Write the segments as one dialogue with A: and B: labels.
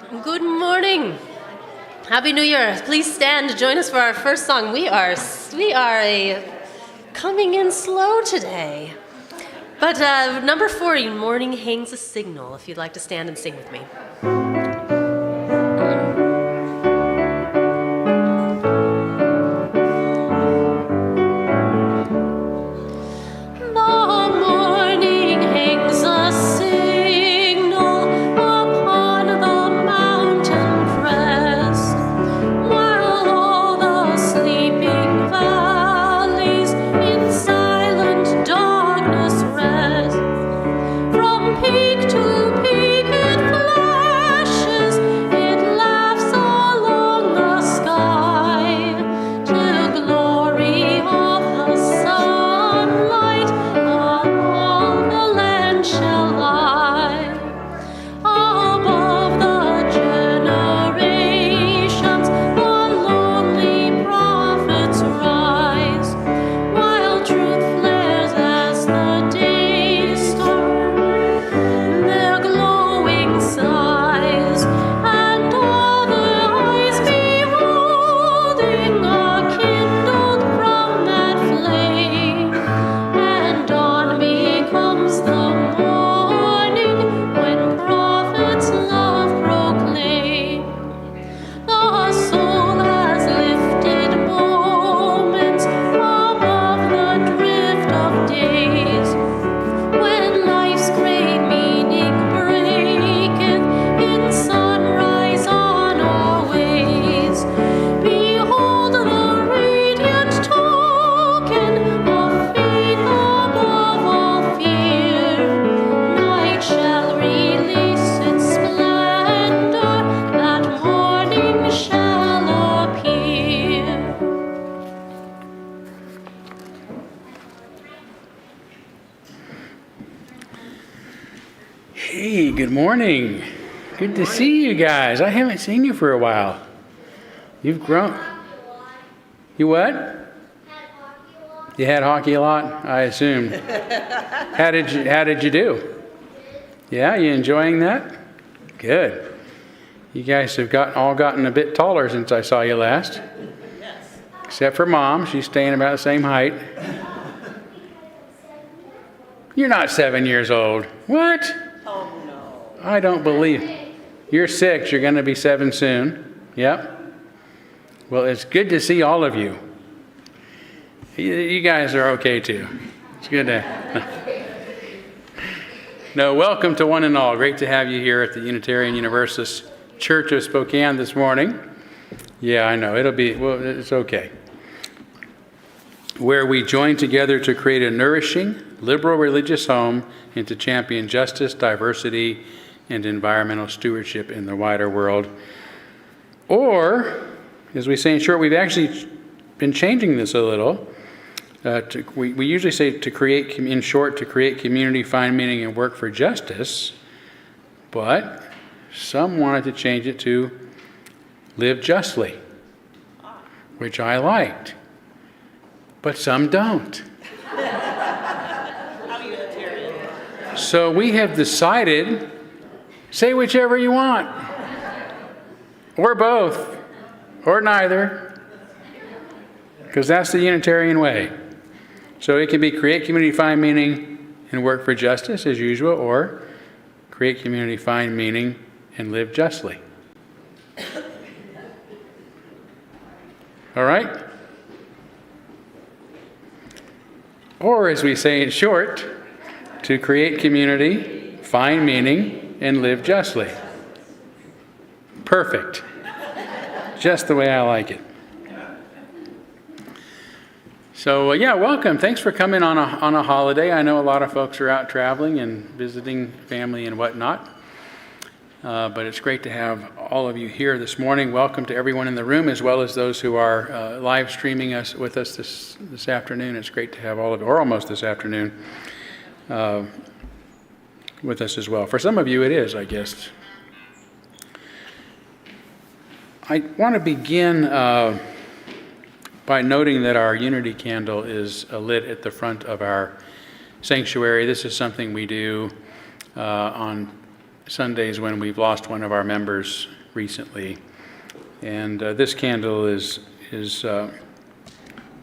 A: Good morning. Happy New Year. Please stand to join us for our first song. We are coming in slow today. But number 40, Morning Hangs a Signal, if you'd like to stand and sing with me.
B: Hey, good morning. Good to see you guys. I haven't seen you for a while. You've grown. You what? You had hockey a lot, I assumed. How did you do? Yeah, you enjoying that? Good. You guys have all gotten a bit taller since I saw you last.
C: Yes.
B: Except for Mom, she's staying about the same height. You're not 7 years old. What?
C: Oh, no.
B: I don't believe. You're 6. You're going to be 7 soon. Yep. Well, it's good to see all of you. You guys are okay too. It's good to. No, welcome to one and all. Great to have you here at the Unitarian Universalist Church of Spokane this morning. Yeah, I know. It's okay. Where we join together to create a nourishing, liberal religious home and to champion justice, diversity, and environmental stewardship in the wider world. Or, as we say in short, we've actually been changing this a little. We usually say to create community, find meaning, and work for justice. But some wanted to change it to live justly, which I liked. But some don't. So we have decided, say whichever you want, or both, or neither, because that's the Unitarian way. So it can be create community, find meaning, and work for justice as usual, or create community, find meaning, and live justly. All right? Or, as we say in short, to create community, find meaning, and live justly. Perfect. Just the way I like it. So, welcome. Thanks for coming on a holiday. I know a lot of folks are out traveling and visiting family and whatnot. But it's great to have all of you here this morning. Welcome to everyone in the room, as well as those who are live streaming with us this afternoon. It's great to have all of you, or almost this afternoon, with us as well. For some of you, it is, I guess. I want to begin by noting that our unity candle is lit at the front of our sanctuary. This is something we do on Sundays when we've lost one of our members recently. And this candle is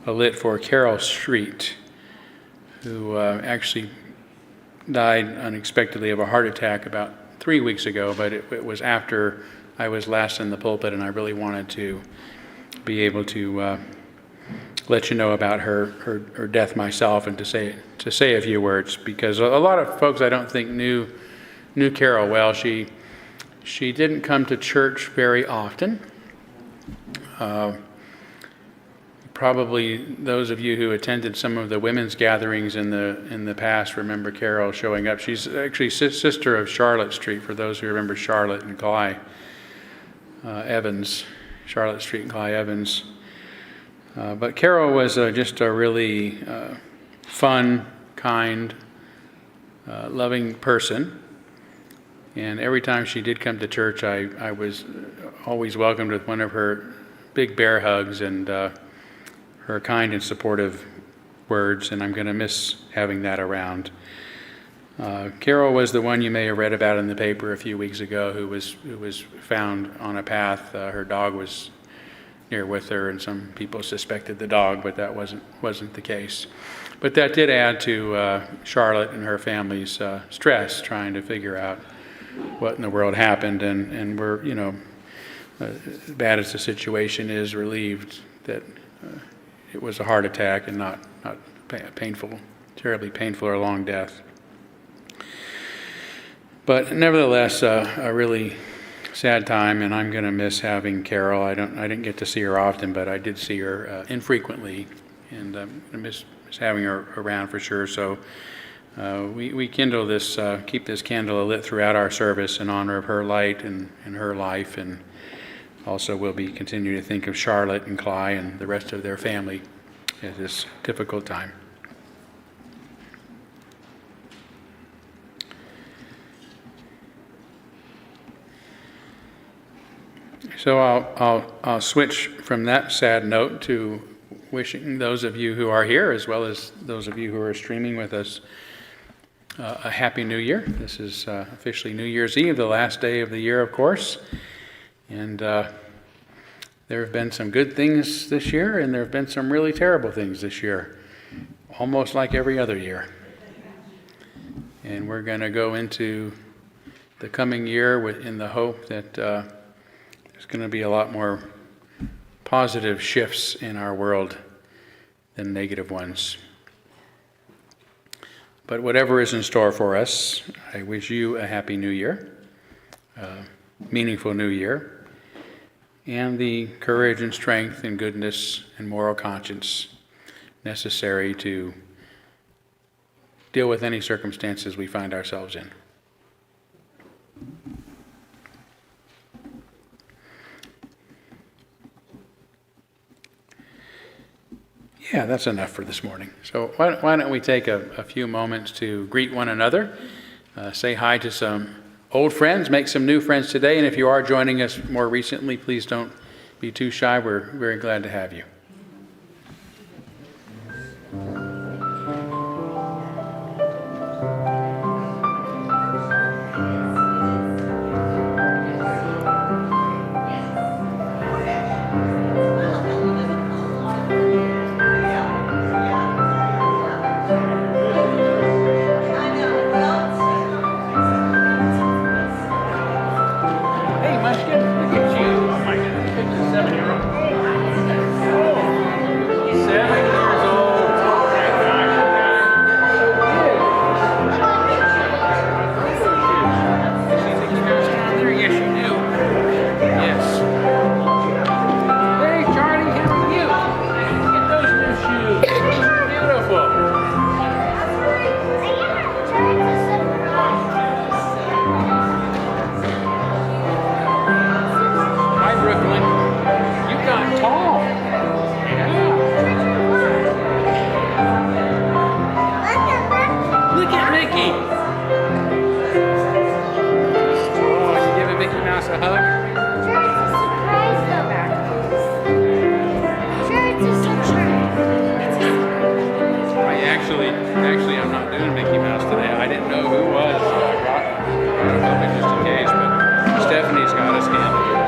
B: lit for Carol Street, who actually died unexpectedly of a heart attack about 3 weeks ago, but it was after I was last in the pulpit, and I really wanted to be able to let you know about her death myself, and to say a few words, because a lot of folks I don't think knew Carol well. She didn't come to church very often. Probably those of you who attended some of the women's gatherings in the past remember Carol showing up. She's actually sister of Charlotte Street, for those who remember Charlotte and Cly Evans, Charlotte Street and Cly Evans. But Carol was just a really fun, kind, loving person. And every time she did come to church, I was always welcomed with one of her big bear hugs and her kind and supportive words, and I'm going to miss having that around. Carol was the one you may have read about in the paper a few weeks ago, who was found on a path. Her dog was near with her, and some people suspected the dog, but that wasn't the case. But that did add to Charlotte and her family's stress, trying to figure out what in the world happened, and we're, as bad as the situation is, relieved that it was a heart attack and not painful, terribly painful or long death. But nevertheless, a really sad time, and I'm going to miss having Carol. I didn't get to see her often, but I did see her infrequently, and I'm going to miss having her around for sure. So we kindle this, keep this candle lit throughout our service in honor of her light and her life, and also we'll be continuing to think of Charlotte and Cly and the rest of their family at this difficult time. So I'll switch from that sad note to wishing those of you who are here, as well as those of you who are streaming with us, a Happy New Year. This is officially New Year's Eve, the last day of the year, of course. And there have been some good things this year, and there have been some really terrible things this year, almost like every other year. And we're going to go into the coming year in the hope that there's going to be a lot more positive shifts in our world than negative ones. But whatever is in store for us, I wish you a Happy New Year, a meaningful New Year, and the courage and strength and goodness and moral conscience necessary to deal with any circumstances we find ourselves in. Yeah, that's enough for this morning. So why don't we take a few moments to greet one another, say hi to some old friends, make some new friends today, and if you are joining us more recently, please don't be too shy. We're very glad to have you. Actually, I'm not doing Mickey Mouse today. I didn't know who was. I brought it just in case, but Stephanie's got us handled.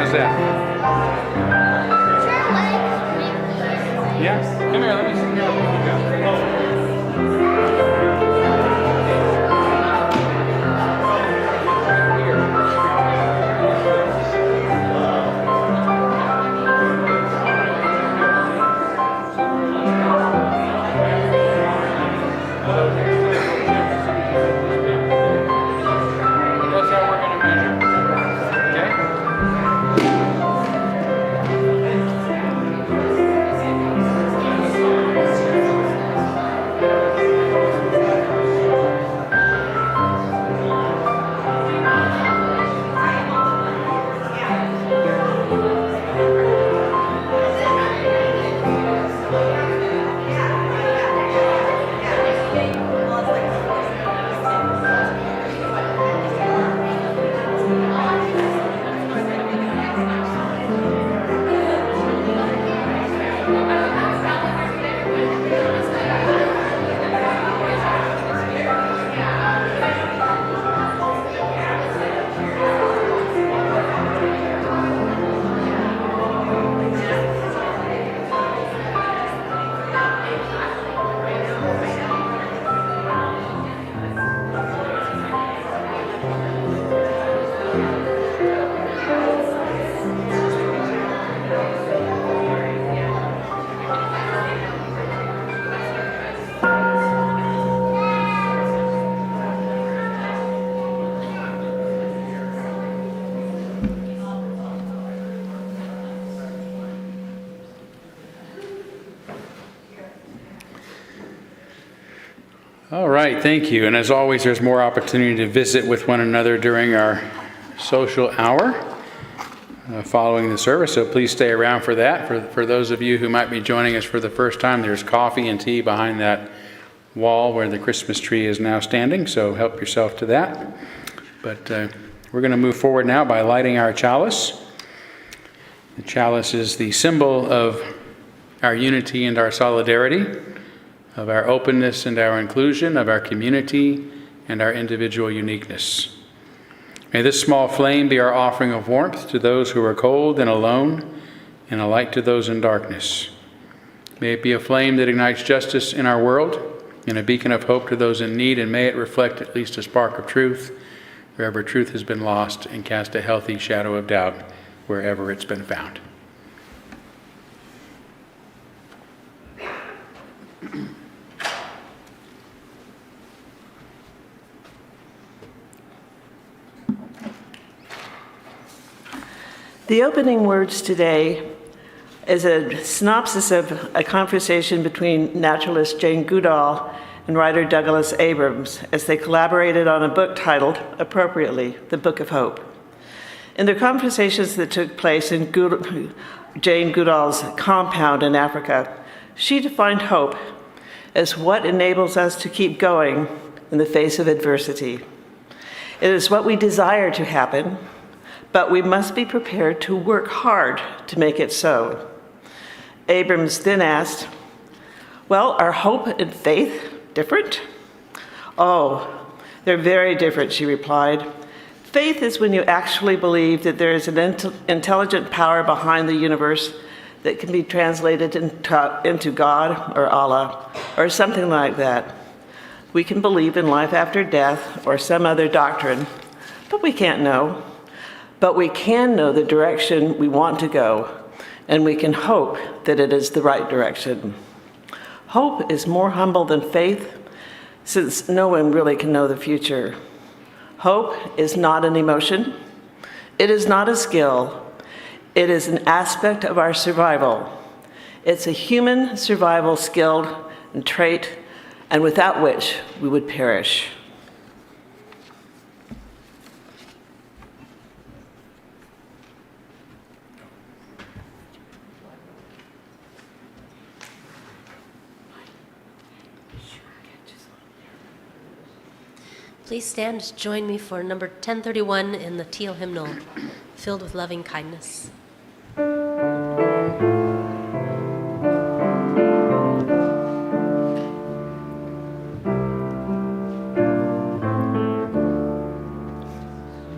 B: How's that? Yeah? Come here, let me see how we can go. That's how we're going to measure. Okay? All right, thank you. And as always, there's more opportunity to visit with one another during our social hour following the service, so please stay around for that. For those of you who might be joining us for the first time, there's coffee and tea behind that wall where the Christmas tree is now standing, so help yourself to that. But we're going to move forward now by lighting our chalice. The chalice is the symbol of our unity and our solidarity, of our openness and our inclusion, of our community and our individual uniqueness. May this small flame be our offering of warmth to those who are cold and alone, and a light to those in darkness. May it be a flame that ignites justice in our world, and a beacon of hope to those in need, and may it reflect at least a spark of truth wherever truth has been lost, and cast a healthy shadow of doubt wherever it's been found.
C: The opening words today is a synopsis of a conversation between naturalist Jane Goodall and writer Douglas Abrams as they collaborated on a book titled, appropriately, The Book of Hope. In their conversations that took place in Jane Goodall's compound in Africa, she defined hope as what enables us to keep going in the face of adversity. It is what we desire to happen, but we must be prepared to work hard to make it so. Abrams then asked, well, are hope and faith different? Oh, they're very different, she replied. Faith is when you actually believe that there is an intelligent power behind the universe that can be translated into God or Allah or something like that. We can believe in life after death or some other doctrine, but we can't know. But we can know the direction we want to go, and we can hope that it is the right direction. Hope is more humble than faith, since no one really can know the future. Hope is not an emotion. It is not a skill. It is an aspect of our survival. It's a human survival skill and trait, and without which we would perish.
A: Please stand to join me for number 1031 in the teal hymnal, Filled with Loving Kindness.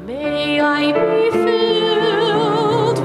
A: May I be filled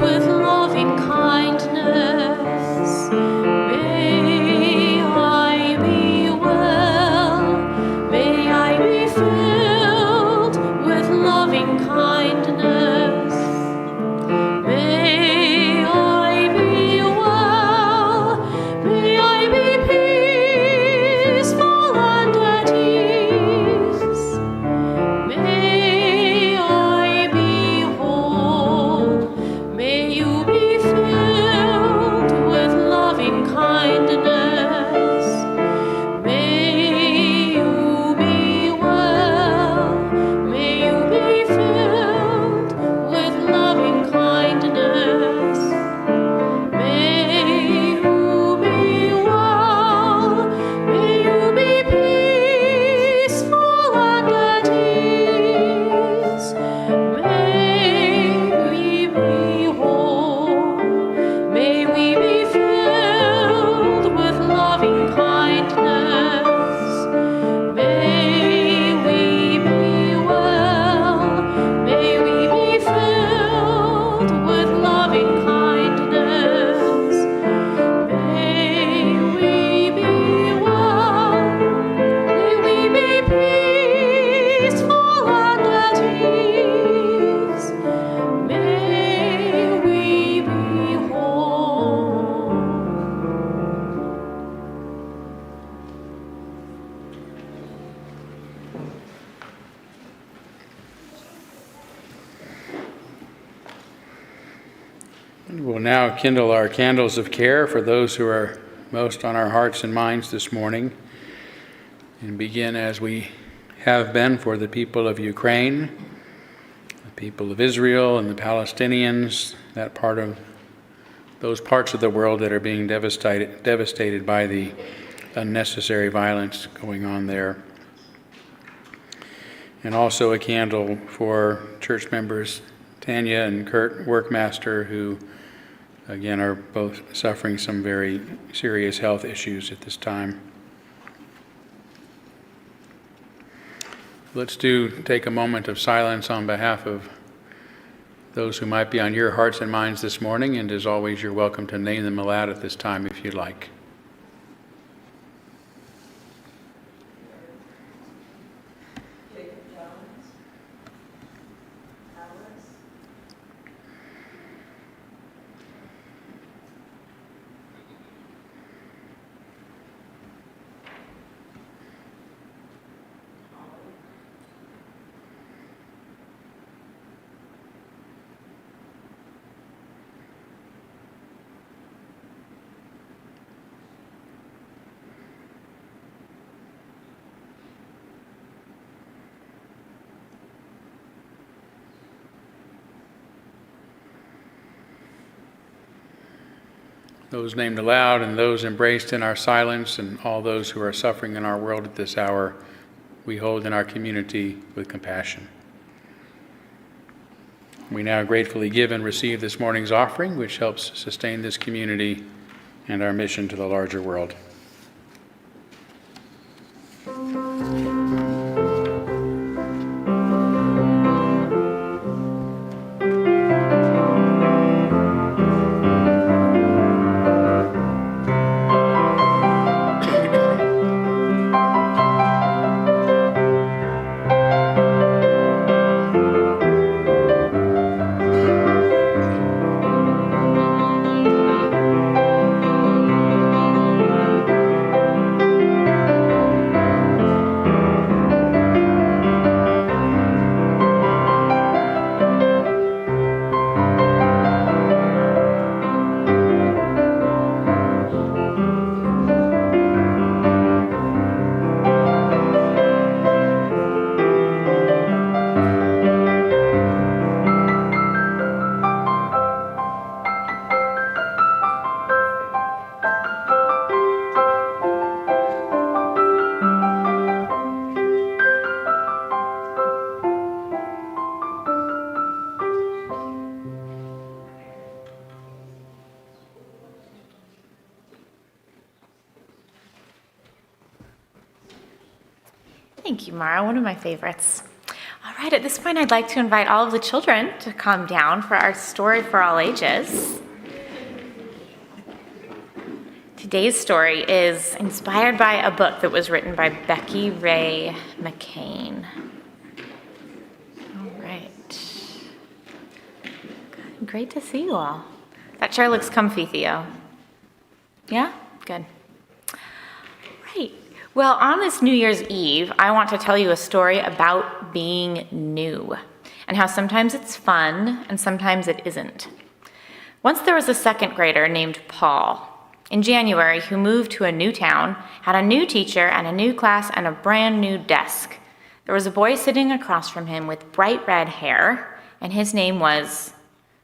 B: We'll now kindle our candles of care for those who are most on our hearts and minds this morning, and begin as we have been for the people of Ukraine, the people of Israel and the Palestinians, those parts of the world that are being devastated by the unnecessary violence going on there. And also a candle for church members Tanya and Kurt Workmaster, who again are both suffering some very serious health issues at this time. Let's take a moment of silence on behalf of those who might be on your hearts and minds this morning, and as always, you're welcome to name them aloud at this time if you'd like. Those named aloud and those embraced in our silence, and all those who are suffering in our world at this hour, we hold in our community with compassion. We now gratefully give and receive this morning's offering, which helps sustain this community and our mission to the larger world.
D: Thank you, Mara, one of my favorites. All right, at this point, I'd like to invite all of the children to come down for our story for all ages. Today's story is inspired by a book that was written by Becky Ray McCain. All right. Great to see you all. That chair looks comfy, Theo. Yeah? Good. Right. Well, on this New Year's Eve, I want to tell you a story about being new and how sometimes it's fun and sometimes it isn't. Once there was a second grader named Paul in January who moved to a new town, had a new teacher and a new class and a brand new desk. There was a boy sitting across from him with bright red hair, and his name was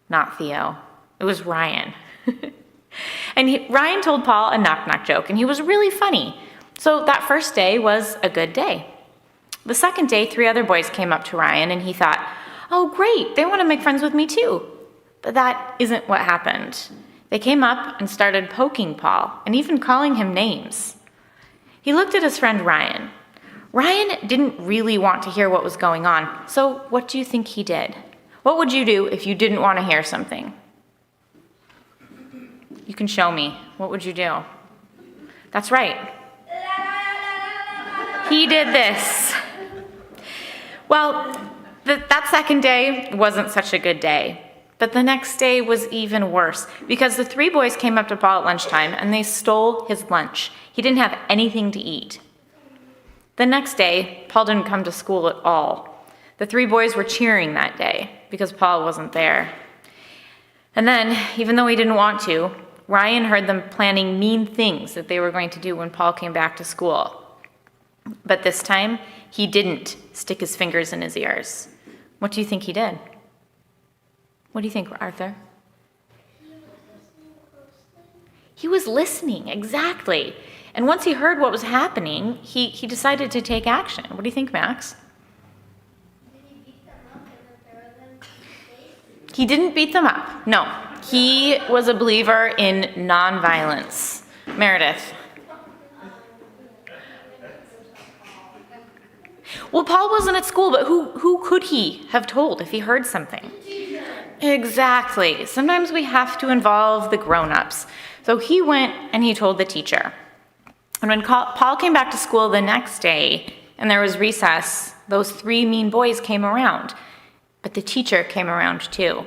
D: not Theo. It was Ryan. And Ryan told Paul a knock-knock joke, and he was really funny. So that first day was a good day. The second day, 3 other boys came up to Ryan, and he thought, oh, great, they want to make friends with me too. But that isn't what happened. They came up and started poking Paul, and even calling him names. He looked at his friend Ryan. Ryan didn't really want to hear what was going on, so what do you think he did? What would you do if you didn't want to hear something? You can show me. What would you do? That's right. He did this. Well, that second day wasn't such a good day. But the next day was even worse because the 3 boys came up to Paul at lunchtime and they stole his lunch. He didn't have anything to eat. The next day, Paul didn't come to school at all. The 3 boys were cheering that day because Paul wasn't there. And then, even though he didn't want to, Ryan heard them planning mean things that they were going to do when Paul came back to school. But this time, he didn't stick his fingers in his ears. What do you think he did? What do you think, Arthur? He was listening, exactly. And once he heard what was happening, he decided to take action. What do you think, Max? He didn't beat them up. No. He was a believer in nonviolence. Meredith. Well, Paul wasn't at school, but who could he have told if he heard something? Exactly. Sometimes we have to involve the grown-ups. So he went and he told the teacher. And when Paul came back to school the next day and there was recess, those 3 mean boys came around. But the teacher came around too.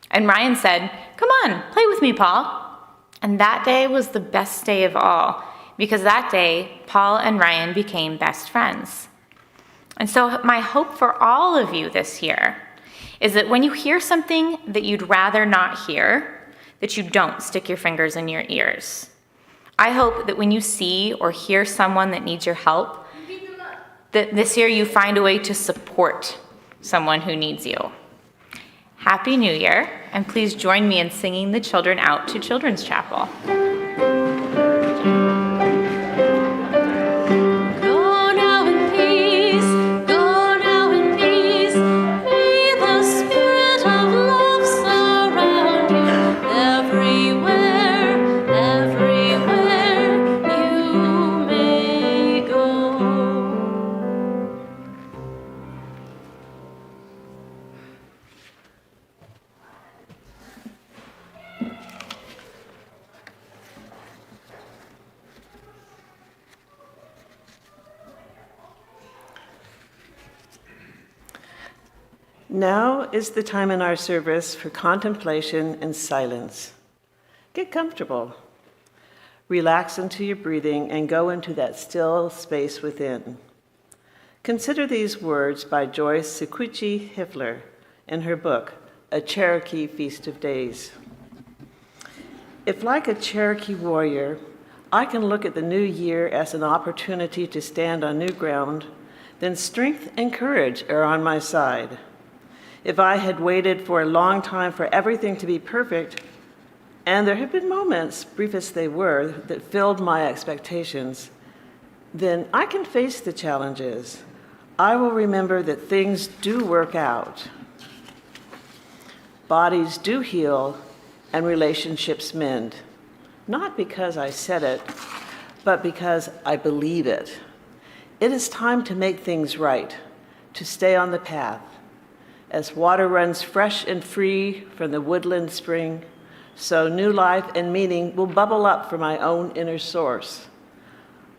D: And Ryan said, "Come on, play with me, Paul." And that day was the best day of all, because that day, Paul and Ryan became best friends. And so my hope for all of you this year is that when you hear something that you'd rather not hear, that you don't stick your fingers in your ears. I hope that when you see or hear someone that needs your help, that this year you find a way to support someone who needs you. Happy New Year, and please join me in singing the children out to Children's Chapel.
C: Now is the time in our service for contemplation and silence. Get comfortable. Relax into your breathing and go into that still space within. Consider these words by Joyce Sequici Hiffler in her book, A Cherokee Feast of Days. If, like a Cherokee warrior, I can look at the new year as an opportunity to stand on new ground, then strength and courage are on my side. If I had waited for a long time for everything to be perfect, and there have been moments, brief as they were, that filled my expectations, then I can face the challenges. I will remember that things do work out. Bodies do heal, and relationships mend. Not because I said it, but because I believe it. It is time to make things right, to stay on the path. As water runs fresh and free from the woodland spring, so new life and meaning will bubble up from my own inner source.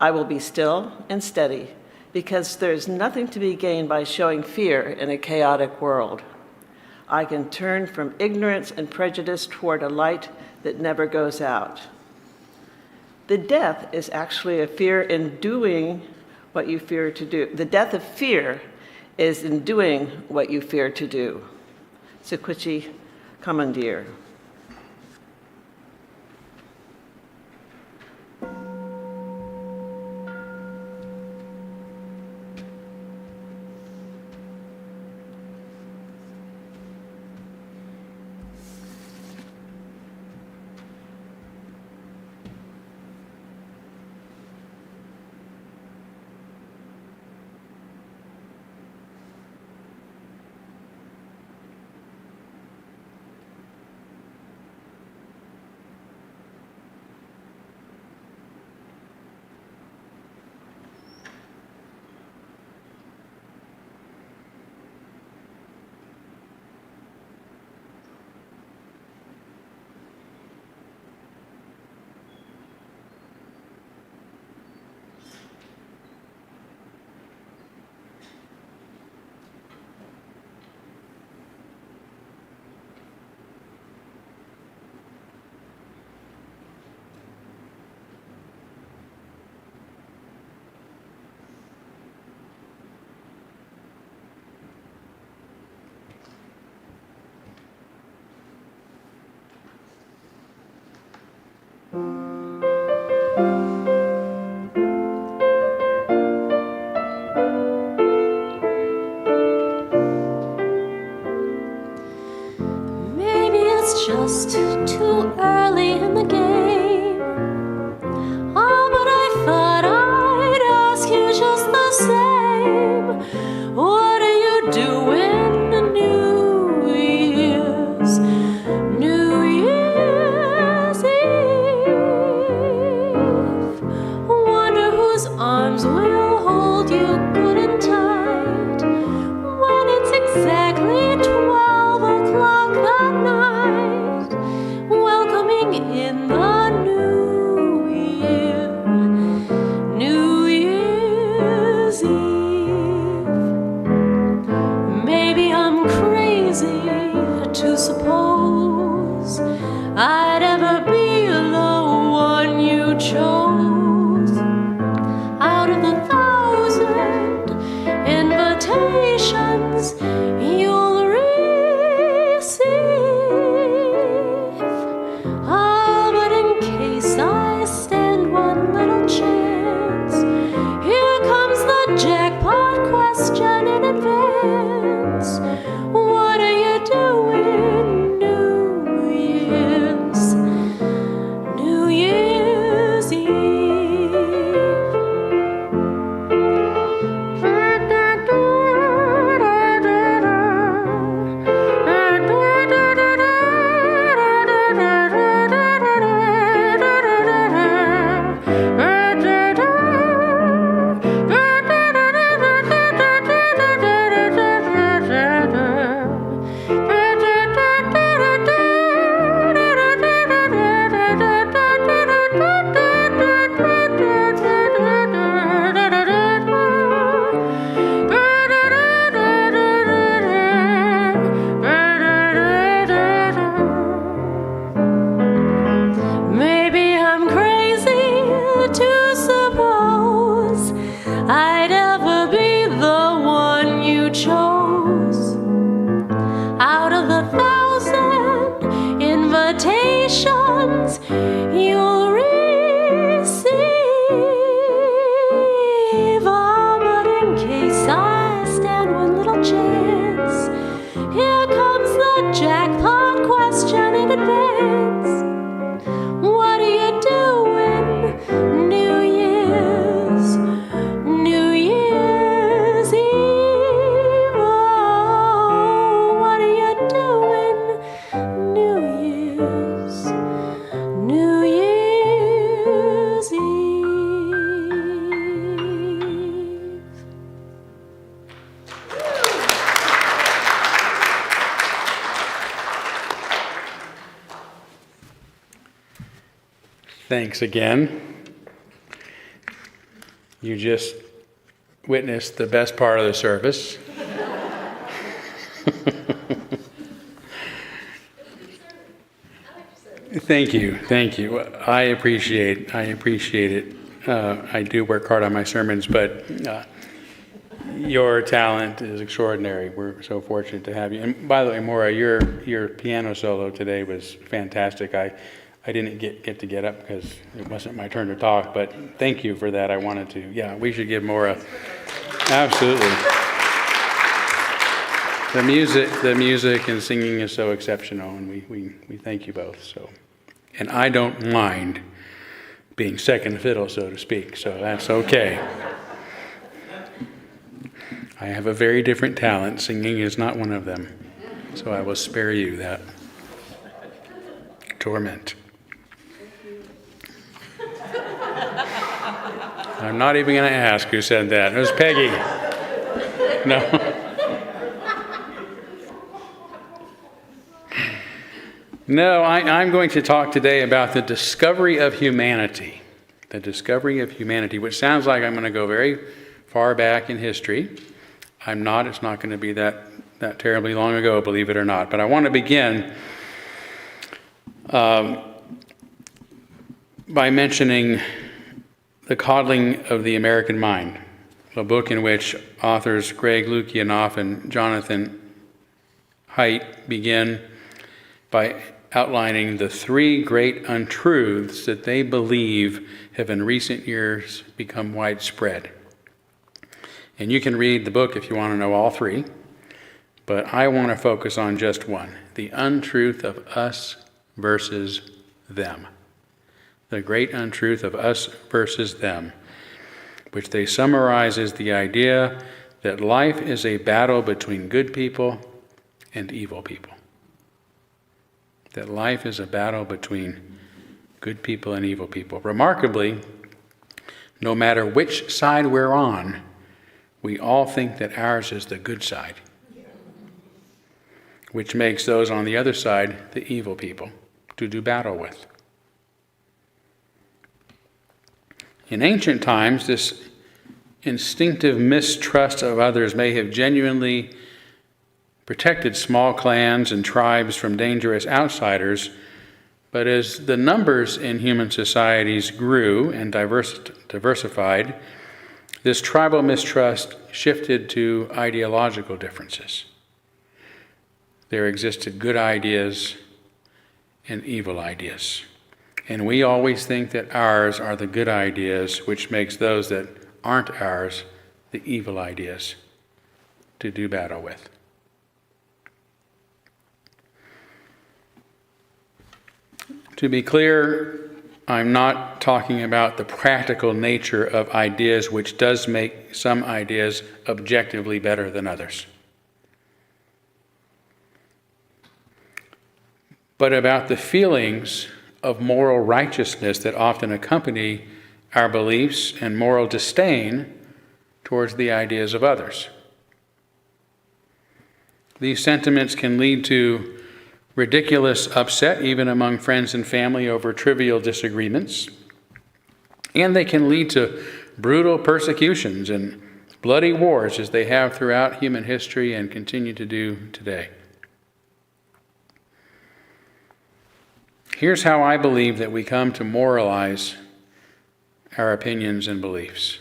C: I will be still and steady, because there is nothing to be gained by showing fear in a chaotic world. I can turn from ignorance and prejudice toward a light that never goes out. The death is actually a fear in doing what you fear to do. The death of fear is in doing what you fear to do. Sequici Commandeer.
A: I'd ever be the one you chose. Out of the 1,000 invitations you'll receive. Ah, but in case I stand one little chance, here comes the jackpot question in advance. What are you doing New Year's Eve? Maybe I'm crazy to suppose I'd ever be the one you chose. Out of the 1,000 invitations you'll receive. Ah, but in case I stand one little chance, here comes the jackpot question in advance. What are you doing New Year's Eve? Oh, what are you doing New Year's Eve?
B: Thanks again. You just witnessed the best part of the service. Thank you. I appreciate it. I do work hard on my sermons, but your talent is extraordinary. We're so fortunate to have you. And by the way, Maura, your piano solo today was fantastic. I didn't get to get up because it wasn't my turn to talk, but thank you for that. I wanted to. Yeah, we should give Maura. Absolutely. The music and singing is so exceptional, and we thank you both. So, and I don't mind being second fiddle, so to speak. So that's okay. I have a very different talent. Singing is not one of them. So I will spare you that torment. I'm not even going to ask who said that. It was Peggy. No. No, I'm going to talk today about the discovery of humanity. The discovery of humanity, which sounds like I'm going to go very far back in history. I'm not. It's not going to be that terribly long ago, believe it or not. But I want to begin by mentioning The Coddling of the American Mind, a book in which authors Greg Lukianoff and Jonathan Haidt begin by outlining the three great untruths that they believe have in recent years become widespread. And you can read the book if you want to know all three, but I want to focus on just one, the untruth of us versus them. The great untruth of us versus them, which they summarize as the idea that life is a battle between good people and evil people. That life is a battle between good people and evil people. Remarkably, no matter which side we're on, we all think that ours is the good side, which makes those on the other side the evil people to do battle with. In ancient times, this instinctive mistrust of others may have genuinely protected small clans and tribes from dangerous outsiders, But as the numbers in human societies grew and diversified, this tribal mistrust shifted to ideological differences. There existed good ideas and evil ideas. And we always think that ours are the good ideas, which makes those that aren't ours the evil ideas to do battle with. To be clear, I'm not talking about the practical nature of ideas, which does make some ideas objectively better than others, but about the feelings of moral righteousness that often accompany our beliefs and moral disdain towards the ideas of others. These sentiments can lead to ridiculous upset, even among friends and family, over trivial disagreements. And they can lead to brutal persecutions and bloody wars, as they have throughout human history and continue to do today. Here's how I believe that we come to moralize our opinions and beliefs.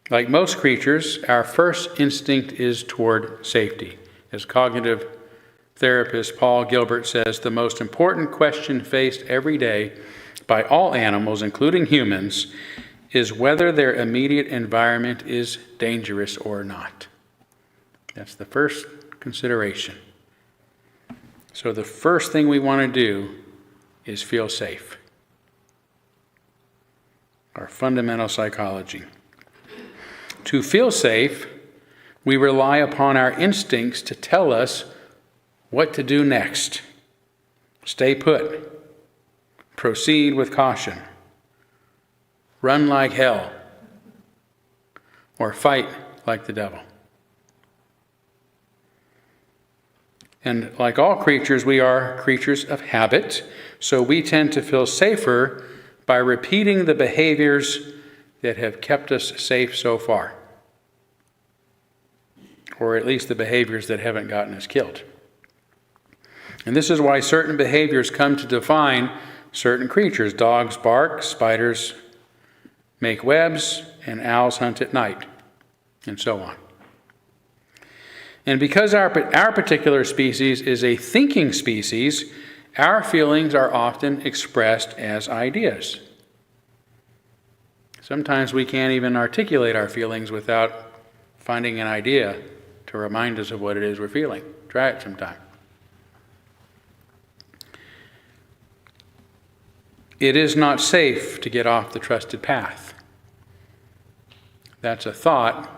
B: Like most creatures, our first instinct is toward safety. As cognitive therapist Paul Gilbert says, the most important question faced every day by all animals, including humans, is whether their immediate environment is dangerous or not. That's the first consideration. So the first thing we want to do is feel safe. Our fundamental psychology. To feel safe, we rely upon our instincts to tell us what to do next. Stay put. Proceed with caution. Run like hell. Or fight like the devil. And like all creatures, we are creatures of habit, so we tend to feel safer by repeating the behaviors that have kept us safe so far. Or at least the behaviors that haven't gotten us killed. And this is why certain behaviors come to define certain creatures. Dogs bark, spiders make webs, and owls hunt at night, and so on. And because our particular species is a thinking species, our feelings are often expressed as ideas. Sometimes we can't even articulate our feelings without finding an idea to remind us of what it is we're feeling. Try it sometime. It is not safe to get off the trusted path. That's a thought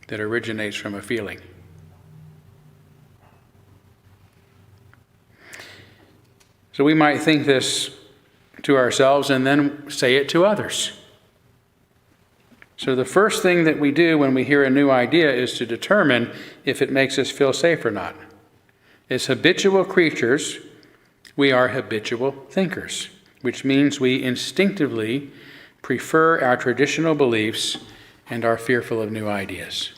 B: that originates from a feeling. So we might think this to ourselves and then say it to others. So the first thing that we do when we hear a new idea is to determine if it makes us feel safe or not. As habitual creatures, we are habitual thinkers, which means we instinctively prefer our traditional beliefs and are fearful of new ideas.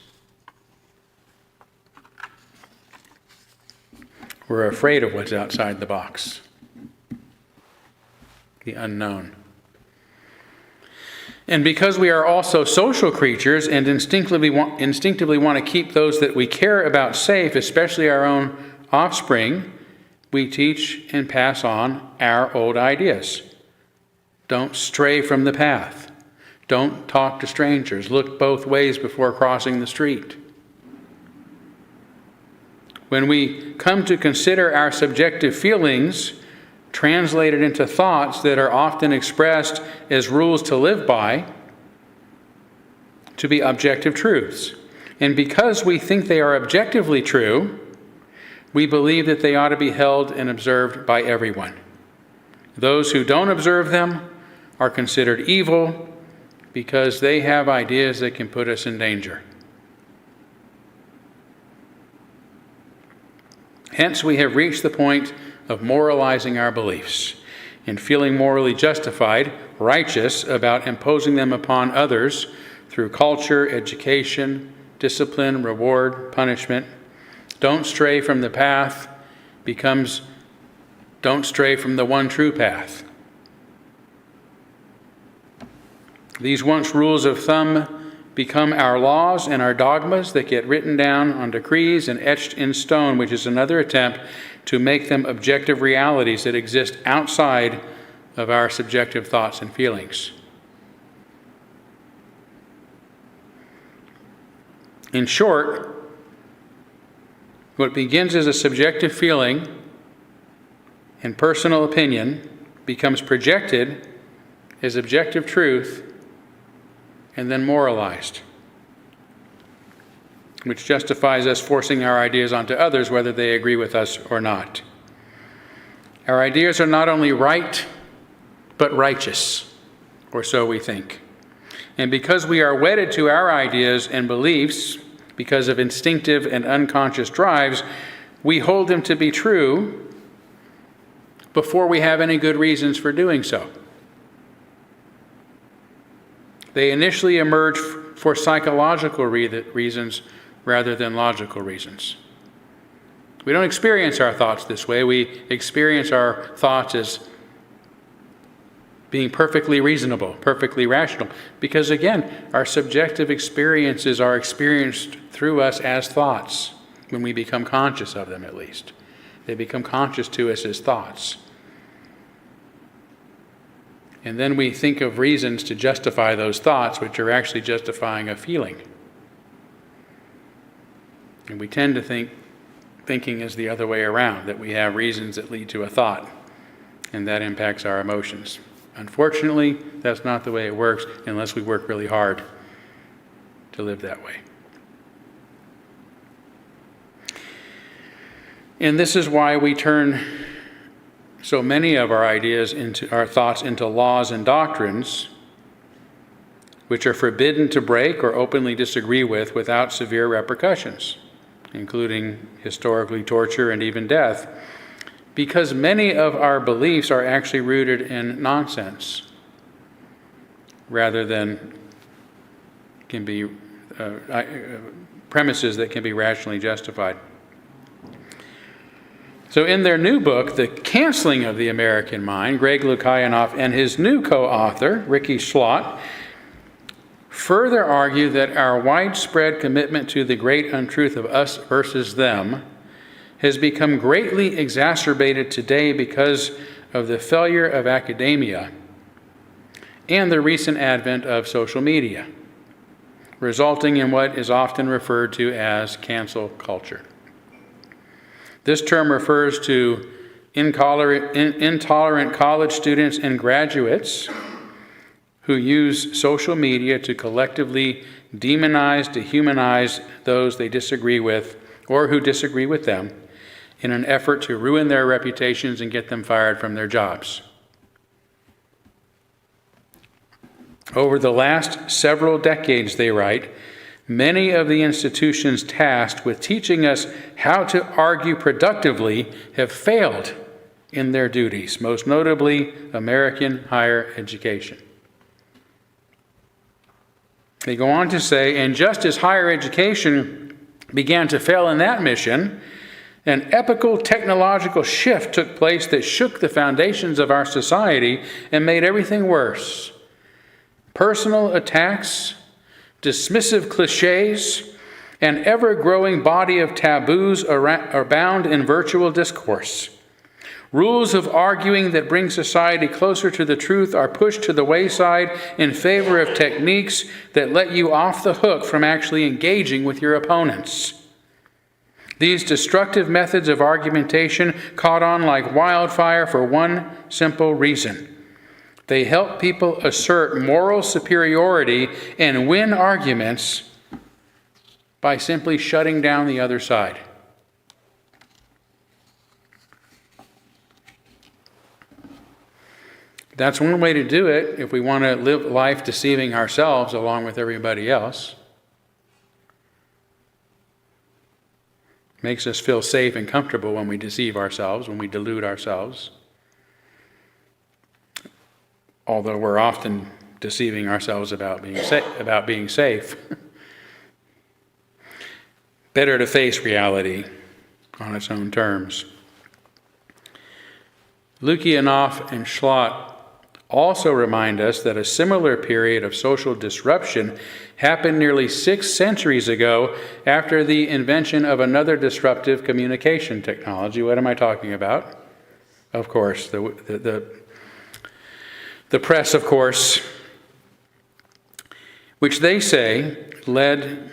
B: We're afraid of what's outside the box, the unknown. And because we are also social creatures and instinctively want to keep those that we care about safe, especially our own offspring, we teach and pass on our old ideas. Don't stray from the path. Don't talk to strangers. Look both ways before crossing the street. When we come to consider our subjective feelings translated into thoughts that are often expressed as rules to live by, to be objective truths. And because we think they are objectively true, we believe that they ought to be held and observed by everyone. Those who don't observe them are considered evil because they have ideas that can put us in danger. Hence, we have reached the point of moralizing our beliefs and feeling morally justified, righteous about imposing them upon others through culture, education, discipline, reward, punishment. Don't stray from the path becomes don't stray from the one true path. These once rules of thumb become our laws and our dogmas that get written down on decrees and etched in stone, which is another attempt to make them objective realities that exist outside of our subjective thoughts and feelings. In short, what begins as a subjective feeling and personal opinion becomes projected as objective truth and then moralized, which justifies us forcing our ideas onto others whether they agree with us or not. Our ideas are not only right, but righteous, or so we think. And because we are wedded to our ideas and beliefs, because of instinctive and unconscious drives, we hold them to be true before we have any good reasons for doing so. They initially emerge for psychological reasons rather than logical reasons. We don't experience our thoughts this way. We experience our thoughts as being perfectly reasonable, perfectly rational. Because again, our subjective experiences are experienced through us as thoughts, when we become conscious of them at least. They become conscious to us as thoughts. And then we think of reasons to justify those thoughts, which are actually justifying a feeling. And we tend to think thinking is the other way around, that we have reasons that lead to a thought, and that impacts our emotions. Unfortunately, that's not the way it works unless we work really hard to live that way. And this is why we turn so many of our ideas into our thoughts into laws and doctrines, which are forbidden to break or openly disagree with without severe repercussions, including historically torture and even death, because many of our beliefs are actually rooted in nonsense rather than can be premises that can be rationally justified. So in their new book, The Canceling of the American Mind, Greg Lukianoff and his new co-author, Ricky Schlott, further argue that our widespread commitment to the great untruth of us versus them has become greatly exacerbated today because of the failure of academia and the recent advent of social media, resulting in what is often referred to as cancel culture. This term refers to intolerant college students and graduates who use social media to collectively demonize, dehumanize those they disagree with or who disagree with them in an effort to ruin their reputations and get them fired from their jobs. Over the last several decades, they write, many of the institutions tasked with teaching us how to argue productively have failed in their duties, most notably American higher education. They go on to say, and just as higher education began to fail in that mission, an epical technological shift took place that shook the foundations of our society and made everything worse. Personal attacks, dismissive cliches, an ever-growing body of taboos abound in virtual discourse. Rules of arguing that bring society closer to the truth are pushed to the wayside in favor of techniques that let you off the hook from actually engaging with your opponents. These destructive methods of argumentation caught on like wildfire for one simple reason. They help people assert moral superiority and win arguments by simply shutting down the other side. That's one way to do it if we want to live life deceiving ourselves along with everybody else. Makes us feel safe and comfortable when we deceive ourselves, when we delude ourselves. Although we're often deceiving ourselves about being safe. Better to face reality on its own terms. Lukianoff and Schlott also remind us that a similar period of social disruption happened nearly 6 centuries ago after the invention of another disruptive communication technology. What am I talking about? Of course, the press, of course, which they say led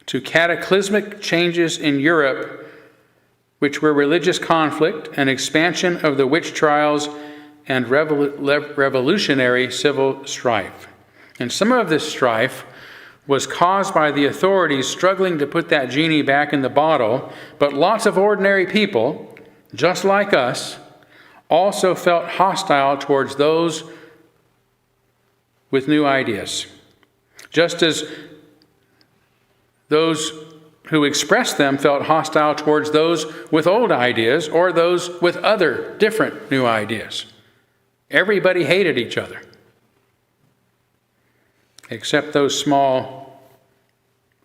B: to cataclysmic changes in Europe, which were religious conflict and expansion of the witch trials and revolutionary civil strife. And some of this strife was caused by the authorities struggling to put that genie back in the bottle, but lots of ordinary people, just like us, also felt hostile towards those with new ideas, just as those who expressed them felt hostile towards those with old ideas or those with other different new ideas. Everybody hated each other, except those small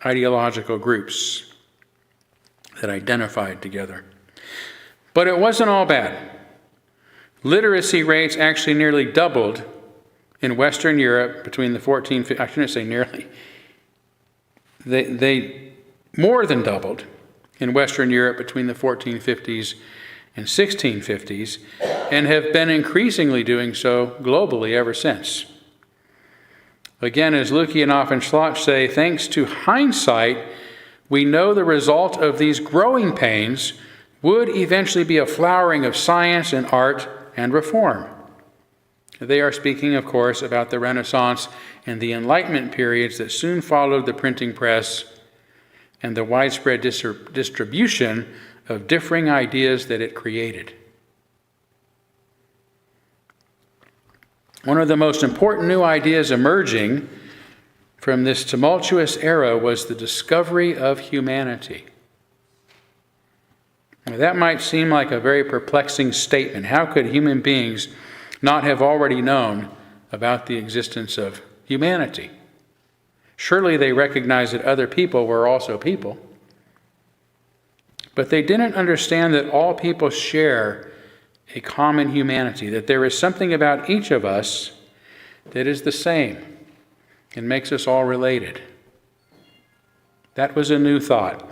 B: ideological groups that identified together. But it wasn't all bad. Literacy rates actually nearly doubled in Western Europe between the 1450s. I shouldn't say nearly. They more than doubled in Western Europe between the 1450s and 1650s, and have been increasingly doing so globally ever since. Again, as Lukianoff and Schlott say, thanks to hindsight, we know the result of these growing pains would eventually be a flowering of science and art and reform. They are speaking, of course, about the Renaissance and the Enlightenment periods that soon followed the printing press and the widespread distribution of differing ideas that it created. One of the most important new ideas emerging from this tumultuous era was the discovery of humanity. Now, that might seem like a very perplexing statement. How could human beings not have already known about the existence of humanity? Surely they recognized that other people were also people. But they didn't understand that all people share a common humanity, that there is something about each of us that is the same and makes us all related. That was a new thought.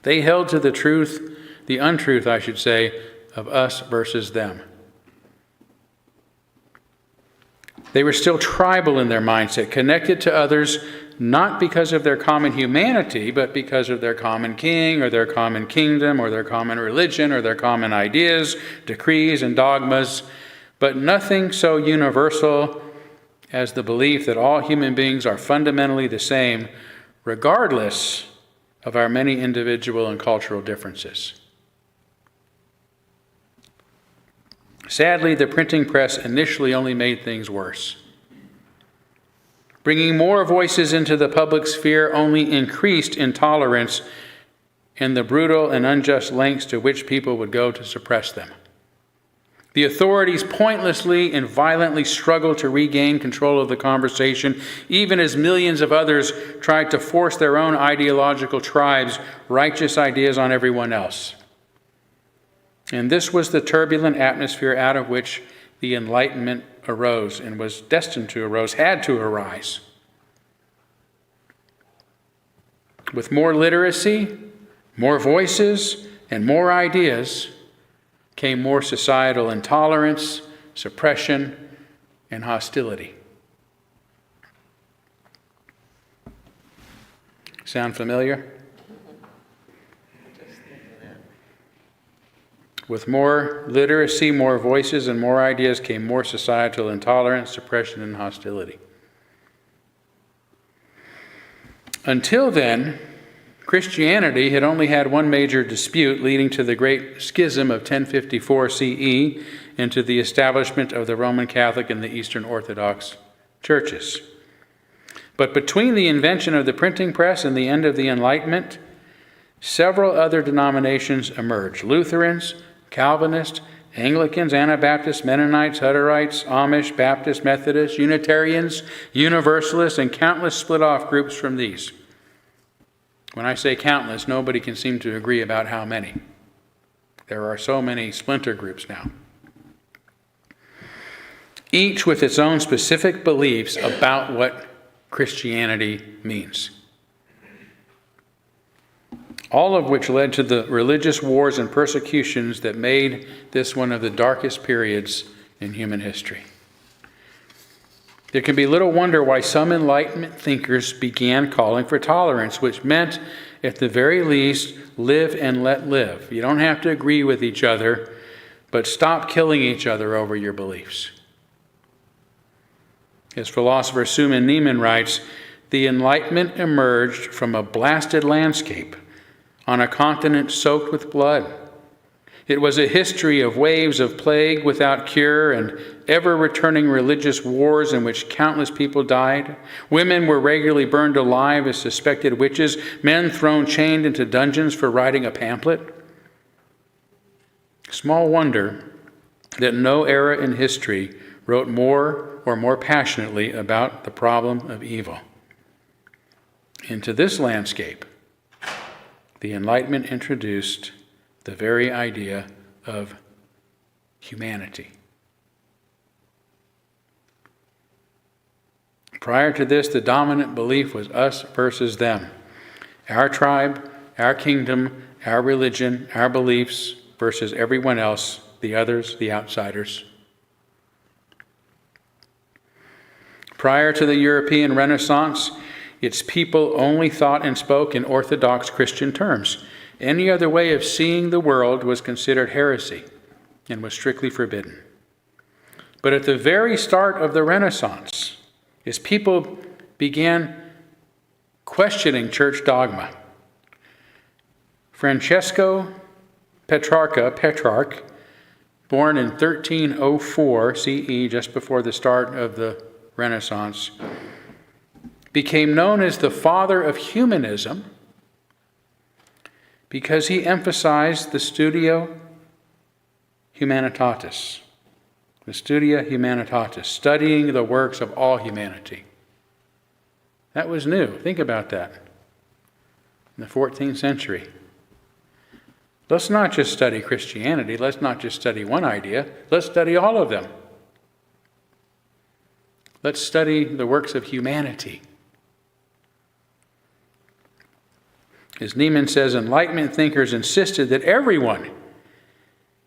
B: They held to the truth, the untruth, I should say, of us versus them. They were still tribal in their mindset, connected to others not because of their common humanity, but because of their common king or their common kingdom or their common religion or their common ideas, decrees, and dogmas, but nothing so universal as the belief that all human beings are fundamentally the same, regardless of our many individual and cultural differences. Sadly, the printing press initially only made things worse. Bringing more voices into the public sphere only increased intolerance and the brutal and unjust lengths to which people would go to suppress them. The authorities pointlessly and violently struggled to regain control of the conversation, even as millions of others tried to force their own ideological tribes' righteous ideas on everyone else. And this was the turbulent atmosphere out of which the Enlightenment arose and was destined to arise, had to arise. With more literacy, more voices, and more ideas came more societal intolerance, suppression, and hostility. Sound familiar? With more literacy, more voices, and more ideas came more societal intolerance, suppression, and hostility. Until then, Christianity had only had one major dispute, leading to the Great Schism of 1054 CE and to the establishment of the Roman Catholic and the Eastern Orthodox churches. But between the invention of the printing press and the end of the Enlightenment, several other denominations emerged: Lutherans, Calvinists, Anglicans, Anabaptists, Mennonites, Hutterites, Amish, Baptists, Methodists, Unitarians, Universalists, and countless split-off groups from these. When I say countless, nobody can seem to agree about how many. There are so many splinter groups now, each with its own specific beliefs about what Christianity means. All of which led to the religious wars and persecutions that made this one of the darkest periods in human history. There can be little wonder why some Enlightenment thinkers began calling for tolerance, which meant, at the very least, live and let live. You don't have to agree with each other, but stop killing each other over your beliefs. As philosopher Suman Neiman writes, the Enlightenment emerged from a blasted landscape on a continent soaked with blood. It was a history of waves of plague without cure and ever-returning religious wars in which countless people died. Women were regularly burned alive as suspected witches, men thrown chained into dungeons for writing a pamphlet. Small wonder that no era in history wrote more or more passionately about the problem of evil. Into this landscape, the Enlightenment introduced the very idea of humanity. Prior to this, the dominant belief was us versus them. Our tribe, our kingdom, our religion, our beliefs versus everyone else, the others, the outsiders. Prior to the European Renaissance, its people only thought and spoke in Orthodox Christian terms. Any other way of seeing the world was considered heresy and was strictly forbidden. But at the very start of the Renaissance, as people began questioning church dogma, Francesco Petrarch, born in 1304 CE, just before the start of the Renaissance, became known as the father of humanism because he emphasized the studia humanitatis, studying the works of all humanity. That was new. Think about that. In the 14th century. Let's not just study Christianity. Let's not just study one idea. Let's study all of them. Let's study the works of humanity. As Neiman says, Enlightenment thinkers insisted that everyone,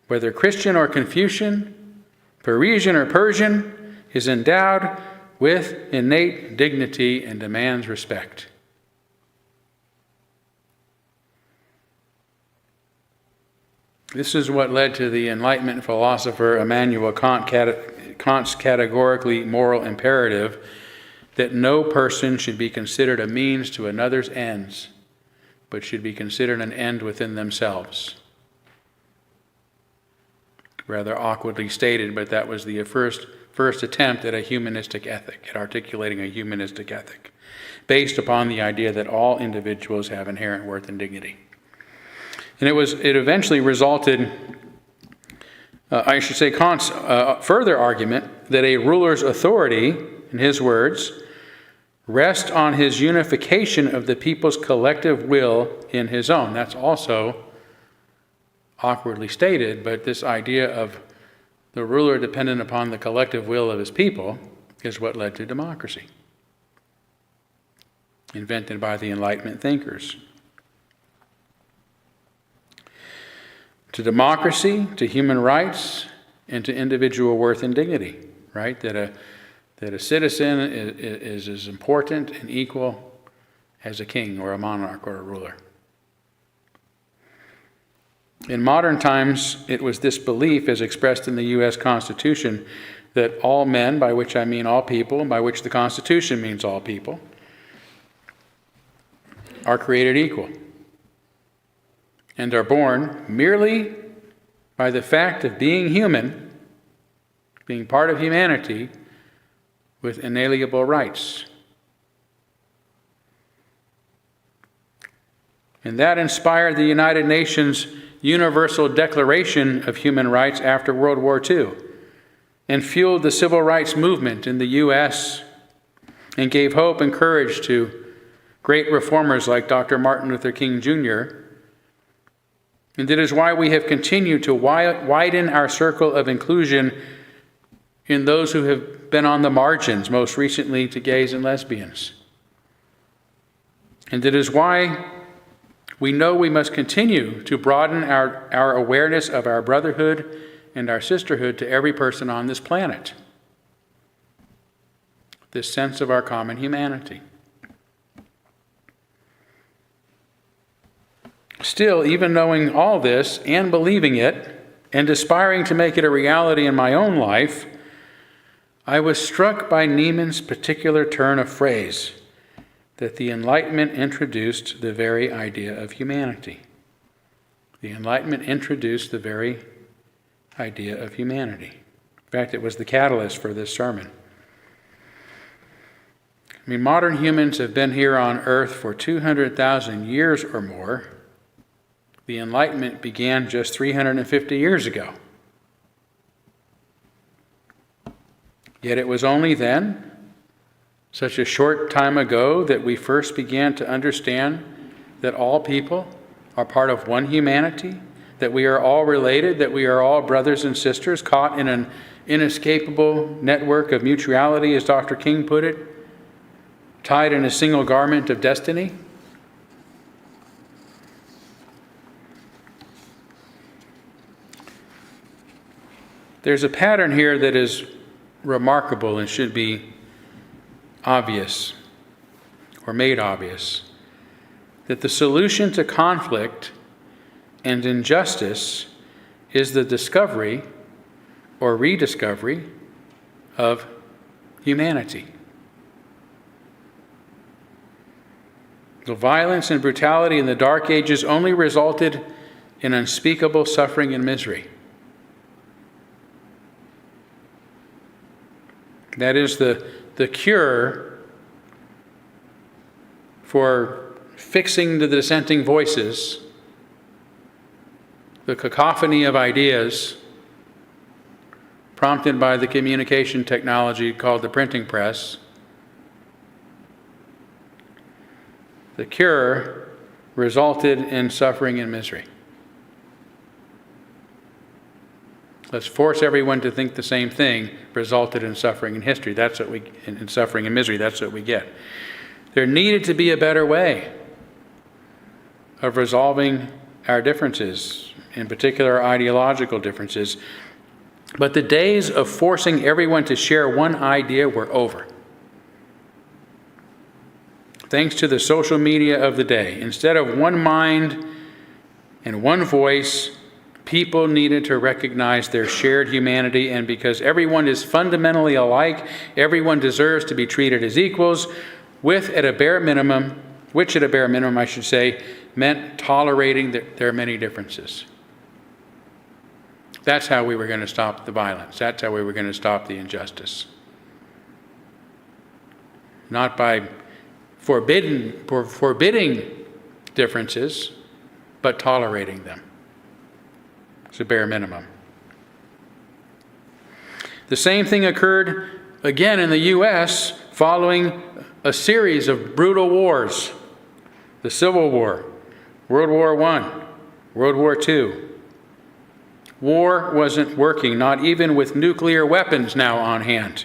B: whether Christian or Confucian, Parisian or Persian, is endowed with innate dignity and demands respect. This is what led to the Enlightenment philosopher Immanuel Kant's categorically moral imperative that no person should be considered a means to another's ends, but should be considered an end within themselves. Rather awkwardly stated, but that was the first attempt at a humanistic ethic, at articulating a humanistic ethic, based upon the idea that all individuals have inherent worth and dignity. And it eventually resulted, Kant's further argument that a ruler's authority, in his words, rests on his unification of the people's collective will in his own. That's also awkwardly stated, but this idea of the ruler dependent upon the collective will of his people is what led to democracy, invented by the Enlightenment thinkers. To democracy, to human rights, and to individual worth and dignity, right? That a citizen is as important and equal as a king or a monarch or a ruler. In modern times, it was this belief, as expressed in the U.S. Constitution, that all men, by which I mean all people, by which the Constitution means all people, are created equal and are born merely by the fact of being human, being part of humanity, with inalienable rights. And that inspired the United Nations Universal Declaration of Human Rights after World War II, and fueled the civil rights movement in the U.S., and gave hope and courage to great reformers like Dr. Martin Luther King Jr., And it is why we have continued to widen our circle of inclusion in those who have been on the margins, most recently to gays and lesbians. And it is why we know we must continue to broaden our awareness of our brotherhood and our sisterhood to every person on this planet. This sense of our common humanity. Still, even knowing all this and believing it and aspiring to make it a reality in my own life, I was struck by Neiman's particular turn of phrase that the Enlightenment introduced the very idea of humanity. The Enlightenment introduced the very idea of humanity. In fact, it was the catalyst for this sermon. I mean, modern humans have been here on earth for 200,000 years or more. The Enlightenment began just 350 years ago. Yet it was only then, such a short time ago, that we first began to understand that all people are part of one humanity, that we are all related, that we are all brothers and sisters caught in an inescapable network of mutuality, as Dr. King put it, tied in a single garment of destiny. There's a pattern here that is remarkable and should be obvious, or made obvious, that the solution to conflict and injustice is the discovery or rediscovery of humanity. The violence and brutality in the Dark Ages only resulted in unspeakable suffering and misery. That is the cure for fixing the dissenting voices, the cacophony of ideas prompted by the communication technology called the printing press. The cure resulted in suffering and misery. Let's force everyone to think the same thing, resulted in suffering and history. That's what in suffering and misery, that's what we get. There needed to be a better way of resolving our differences, in particular our ideological differences. But the days of forcing everyone to share one idea were over. Thanks to the social media of the day, instead of one mind and one voice, people needed to recognize their shared humanity, and because everyone is fundamentally alike, everyone deserves to be treated as equals, which at a bare minimum, I should say, meant tolerating their many differences. That's how we were going to stop the violence. That's how we were going to stop the injustice. Not by forbidding differences, but tolerating them. It's a bare minimum. The same thing occurred again in the U.S. following a series of brutal wars. The Civil War, World War I, World War II. War wasn't working, not even with nuclear weapons now on hand.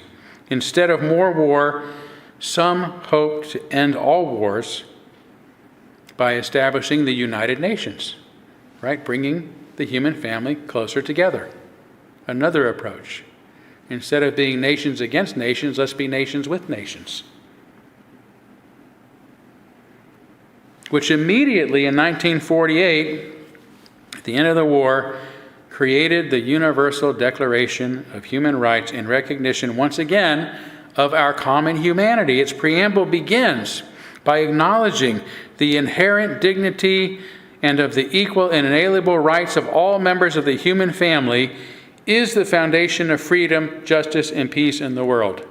B: Instead of more war, some hoped to end all wars by establishing the United Nations, right? Bringing the human family closer together. Another approach. Instead of being nations against nations, let's be nations with nations. Which immediately in 1948, at the end of the war, created the Universal Declaration of Human Rights in recognition, once again, of our common humanity. Its preamble begins by acknowledging the inherent dignity and of the equal and inalienable rights of all members of the human family is the foundation of freedom, justice, and peace in the world.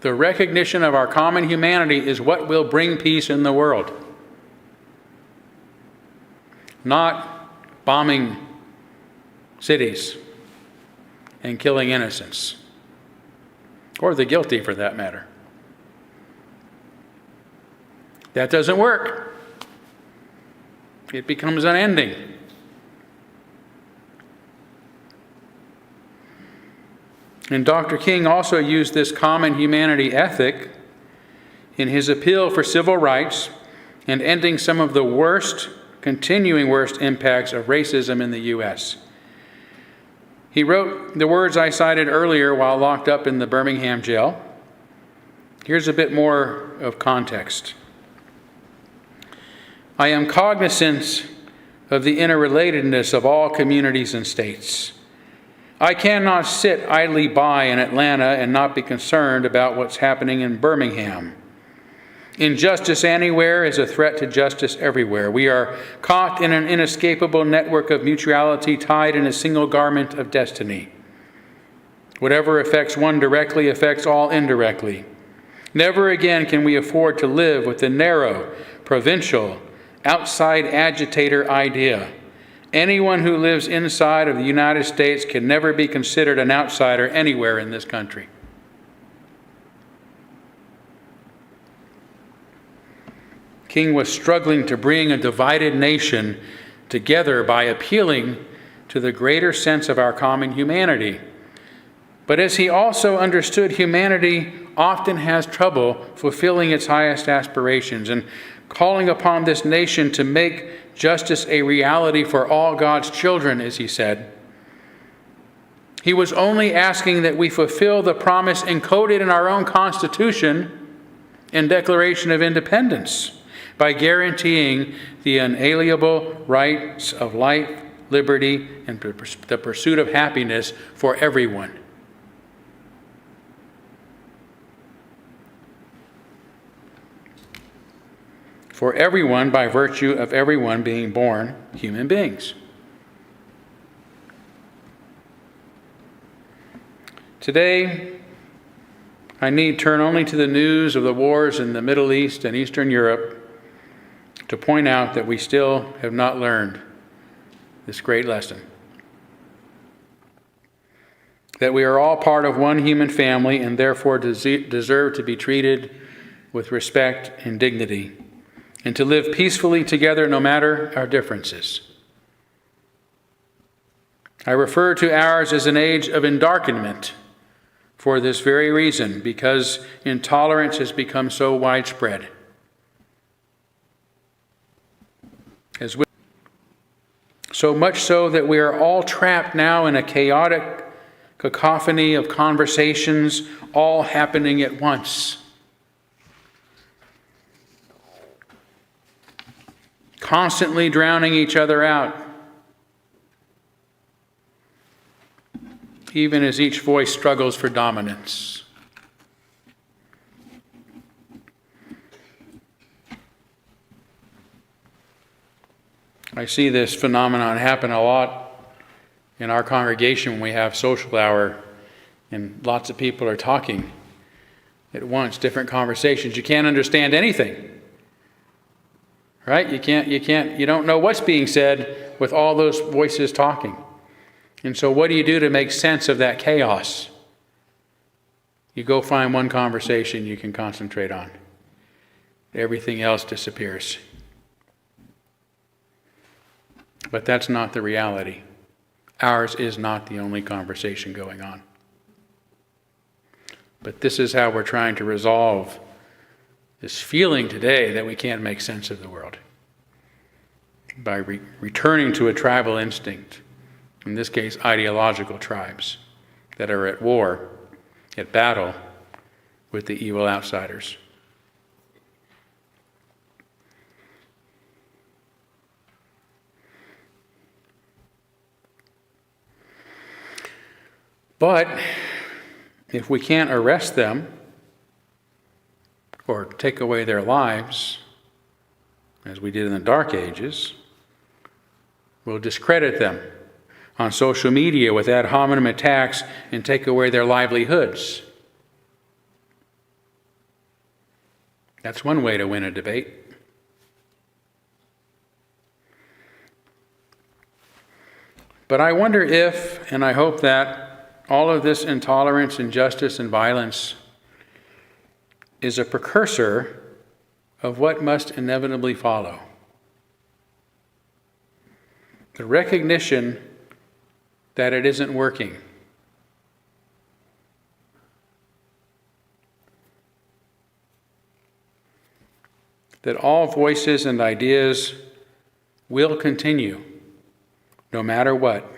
B: The recognition of our common humanity is what will bring peace in the world. Not bombing cities and killing innocents, or the guilty for that matter. That doesn't work. It becomes unending. And Dr. King also used this common humanity ethic in his appeal for civil rights and ending some of the continuing worst impacts of racism in the U.S. He wrote the words I cited earlier while locked up in the Birmingham jail. Here's a bit more of context. I am cognizant of the interrelatedness of all communities and states. I cannot sit idly by in Atlanta and not be concerned about what's happening in Birmingham. Injustice anywhere is a threat to justice everywhere. We are caught in an inescapable network of mutuality, tied in a single garment of destiny. Whatever affects one directly affects all indirectly. Never again can we afford to live with the narrow, provincial, outside agitator idea. Anyone who lives inside of the United States can never be considered an outsider anywhere in this country. King was struggling to bring a divided nation together by appealing to the greater sense of our common humanity. But as he also understood, humanity often has trouble fulfilling its highest aspirations, and calling upon this nation to make justice a reality for all God's children, as he said. He was only asking that we fulfill the promise encoded in our own Constitution and Declaration of Independence by guaranteeing the unalienable rights of life, liberty, and the pursuit of happiness for everyone. For everyone, by virtue of everyone being born human beings. Today, I need turn only to the news of the wars in the Middle East and Eastern Europe to point out that we still have not learned this great lesson. That we are all part of one human family and therefore deserve to be treated with respect and dignity, and to live peacefully together no matter our differences. I refer to ours as an age of endarkenment for this very reason, because intolerance has become so widespread. So much so that we are all trapped now in a chaotic cacophony of conversations, all happening at once. Constantly drowning each other out, even as each voice struggles for dominance. I see this phenomenon happen a lot in our congregation when we have social hour and lots of people are talking at once, different conversations. You can't understand anything. Right? You don't know what's being said with all those voices talking. And so what do you do to make sense of that chaos? You go find one conversation you can concentrate on. Everything else disappears. But that's not the reality. Ours is not the only conversation going on. But this is how we're trying to resolve this feeling today that we can't make sense of the world. By returning to a tribal instinct, in this case ideological tribes, that are at war, at battle with the evil outsiders. But if we can't arrest them or take away their lives, as we did in the Dark Ages, we'll discredit them on social media with ad hominem attacks and take away their livelihoods. That's one way to win a debate. But I wonder if, and I hope that, all of this intolerance, injustice, and violence is a precursor of what must inevitably follow. the recognition that it isn't working. That all voices and ideas will continue, no matter what.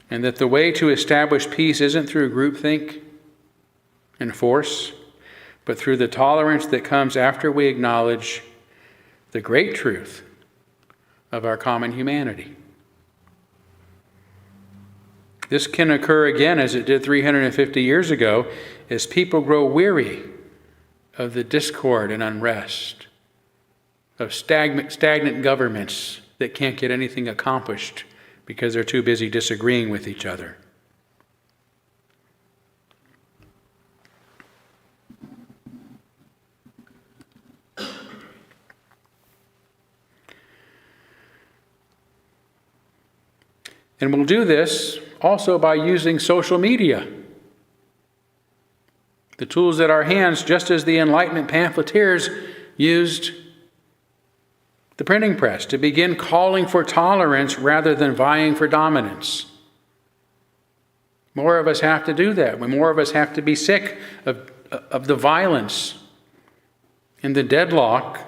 B: And that the way to establish peace isn't through groupthink and force, but through the tolerance that comes after we acknowledge the great truth of our common humanity. This can occur again, as it did 350 years ago, as people grow weary of the discord and unrest, of stagnant governments that can't get anything accomplished because they're too busy disagreeing with each other. And we'll do this also by using social media. The tools at our hands, just as the Enlightenment pamphleteers used the printing press to begin calling for tolerance rather than vying for dominance. More of us have to do that. More of us have to be sick of the violence and the deadlock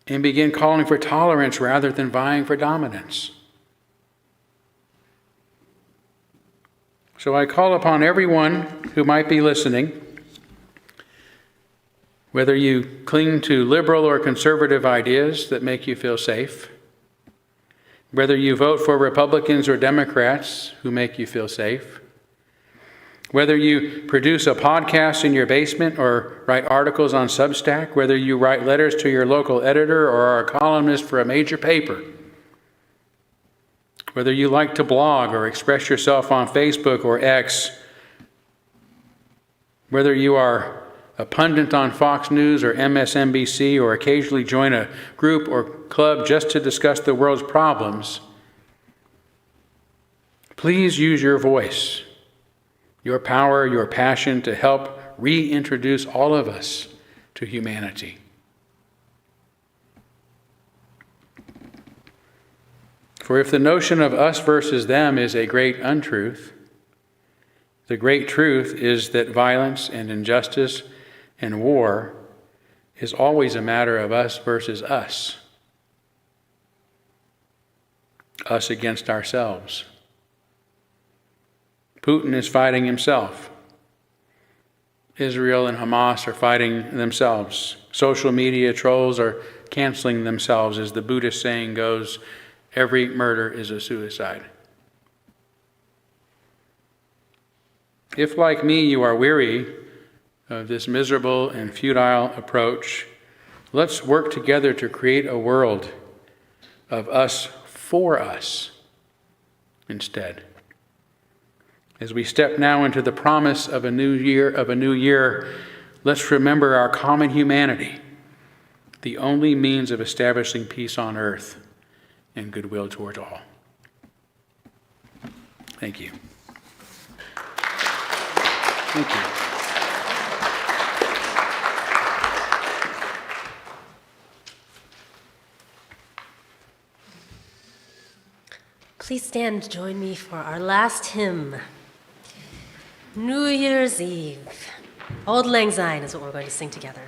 B: and begin calling for tolerance rather than vying for dominance. So I call upon everyone who might be listening, whether you cling to liberal or conservative ideas that make you feel safe, whether you vote for Republicans or Democrats who make you feel safe, whether you produce a podcast in your basement or write articles on Substack, whether you write letters to your local editor or are a columnist for a major paper, whether you like to blog or express yourself on Facebook or X, whether you are a pundit on Fox News or MSNBC or occasionally join a group or club just to discuss the world's problems, please use your voice, your power, your passion to help reintroduce all of us to humanity. For if the notion of us versus them is a great untruth, the great truth is that violence and injustice and war is always a matter of us versus us. Us against ourselves. Putin is fighting himself. Israel and Hamas are fighting themselves. Social media trolls are canceling themselves. As the Buddhist saying goes, every murder is a suicide. If, like me, you are weary of this miserable and futile approach, let's work together to create a world of us for us instead. As we step now into the promise of a new year, let's remember our common humanity, the only means of establishing peace on earth and goodwill toward all. Thank you. Thank you.
A: Please stand and join me for our last hymn, New Year's Eve. Auld Lang Syne is what we're going to sing together.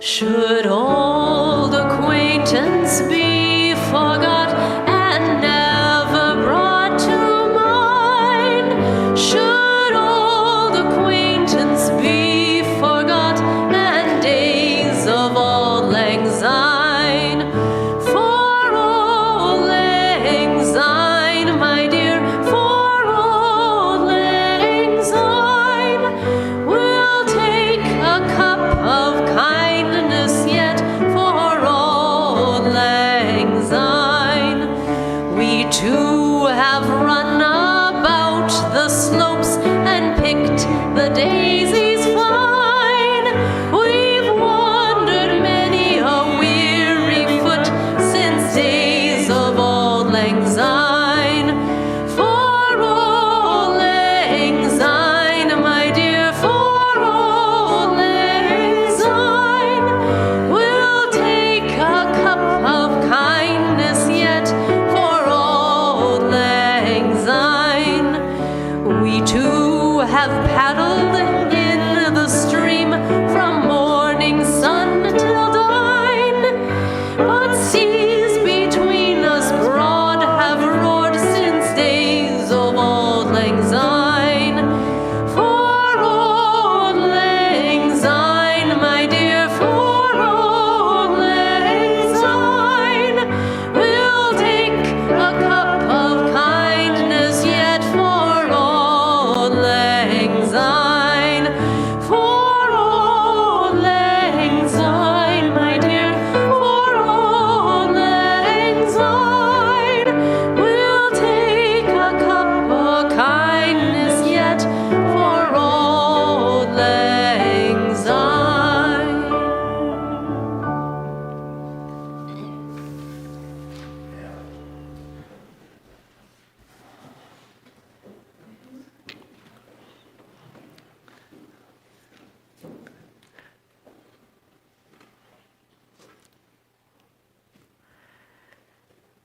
A: Should old acquaintance be forgot and never brought to mind? Should old acquaintance be forgot and days of auld lang syne? For auld lang syne, my dear, for auld lang syne, we'll take a cup of kindness yet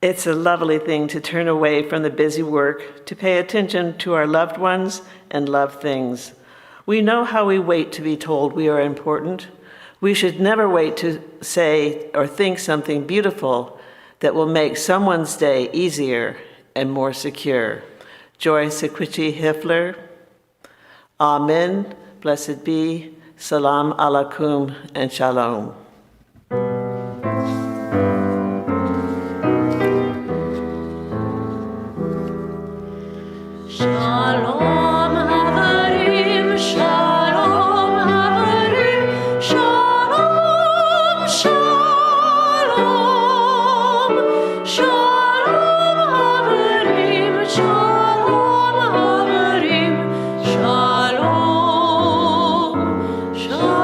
C: It's a lovely thing to turn away from the busy work, to pay attention to our loved ones and loved things. We know how we wait to be told we are important. We should never wait to say or think something beautiful that will make someone's day easier and more secure. Joy Sequici Hifler. Amen. Blessed be. Salam alaikum and shalom.
A: Shalom Havarim, Shalom Havarim, Shalom, Shalom, Shalom Havarim, Shalom Havarim, Shalom, Shalom.